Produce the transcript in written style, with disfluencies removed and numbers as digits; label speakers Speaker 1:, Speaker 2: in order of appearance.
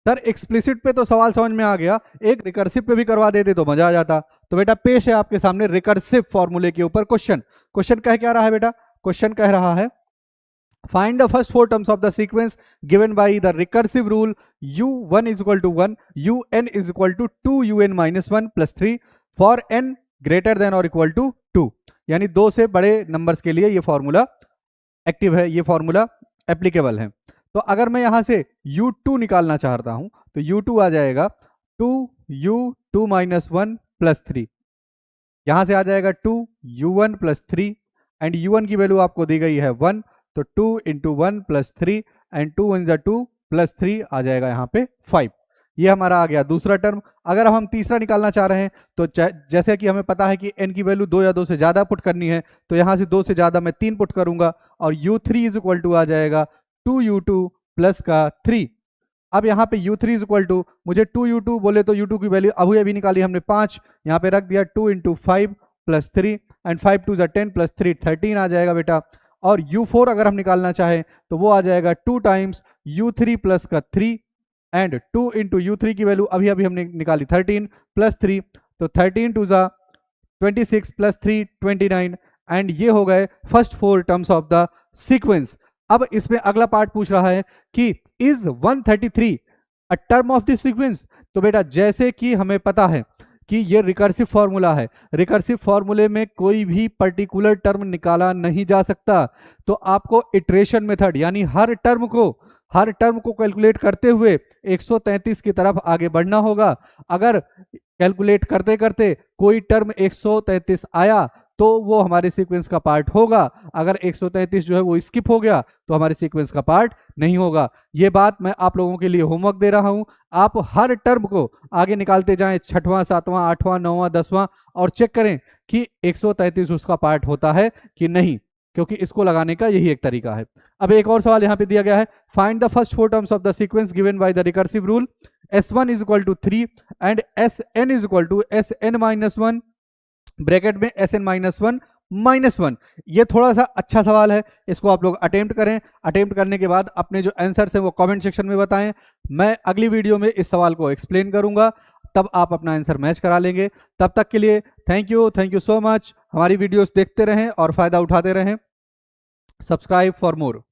Speaker 1: Sir explicit पे तो सवाल समझ में आ गया, एक रिकर्सिव पे भी करवा देते तो मजा आ जाता। तो बेटा पेश है आपके सामने रिकर्सिव फॉर्मूले के ऊपर क्वेश्चन। क्वेश्चन कह क्या रहा है बेटा? क्वेश्चन कह रहा है find the first four terms of the sequence given by the recursive rule u1 is equal to 1, un is equal to 2un minus 1 plus 3 for n greater than or equal to 2। यानी 2 से बड़े numbers के लिए ये formula active है, ये formula applicable है। तो अगर मैं यहां से u2 निकालना चाहता हूं तो u2 आ जाएगा 2u2 minus 1 plus 3, यहां से आ जाएगा 2u1 plus 3 एंड u1 की वैल्यू आपको दी गई है 1, तो 2 into 1 plus 3 and 2 one 2 plus 3 आ जाएगा यहाँ पे 5। ये हमारा आ गया दूसरा टर्म। अगर हम तीसरा निकालना चाह रहे हैं तो जैसे कि हमें पता है कि n की वैल्यू 2 या 2 से ज़्यादा पुट करनी है, तो यहाँ से 2 से ज़्यादा मैं 3 पुट करूंगा और u3 इज इक्वल टू आ जाएगा 2u2 प्लस का 3। अब यहाँ पे u3 इज इक्वल टू, मुझे 2u2 बोले तो u2 की वैल्यू अभी निकाली हमने 5, यहाँ पे रख दिया 2 इंटू 5 प्लस 3 एंड 5 2 10 प्लस 3 13 आ जाएगा बेटा। और u4 अगर हम निकालना चाहें तो वो आ जाएगा 2 टाइम्स u3 प्लस का 3 एंड 2 इंटू u3 की वैल्यू अभी हमने निकाली 13 प्लस 3, तो 13 टू 26 प्लस 3 29 एंड ये हो गए first 4 terms of the sequence. अब इसमें अगला पार्ट पूछ रहा है कि is 133 a term of the sequence. तो बेटा जैसे कि हमें पता है कि ये रिकर्सिव फॉर्मूला है, रिकर्सिव फॉर्मूले में कोई भी पर्टिकुलर टर्म निकाला नहीं जा सकता, तो आपको इटरेशन मेथड यानी हर टर्म को कैलकुलेट करते हुए 133 की तरफ आगे बढ़ना होगा। अगर कैलकुलेट करते करते कोई टर्म 133 आया तो वो हमारे सीक्वेंस का पार्ट होगा, अगर 133 जो है वो स्किप हो गया तो हमारे सीक्वेंस का पार्ट नहीं होगा। ये बात मैं आप लोगों के लिए होमवर्क दे रहा हूं, आप हर टर्म को आगे निकालते जाएं, 6वां 7वां 8वां 9वां 10वां, और चेक करें कि 133 उसका पार्ट होता है कि नहीं, क्योंकि इसको लगाने का यही एक तरीका है। अब एक और सवाल यहाँ पे दिया गया है, find the first 4 terms of the sequence given by the recursive rule s1 is equal to 3 and sn is equal to sn minus 1 bracket में sn माइनस 1 माइनस 1। ये थोड़ा सा अच्छा सवाल है, इसको आप लोग अटेम्प्ट करें। अटेम्प्ट करने के बाद अपने जो आंसर्स हैं वो कमेंट सेक्शन में बताएं। मैं अगली वीडियो में इस सवाल को एक्सप्लेन करूंगा, तब आप अपना आंसर मैच करा लेंगे। तब तक के लिए थैंक यू सो मच। हमारी वीडियोस देखते रहें और फायदा उठाते रहें। Subscribe for more.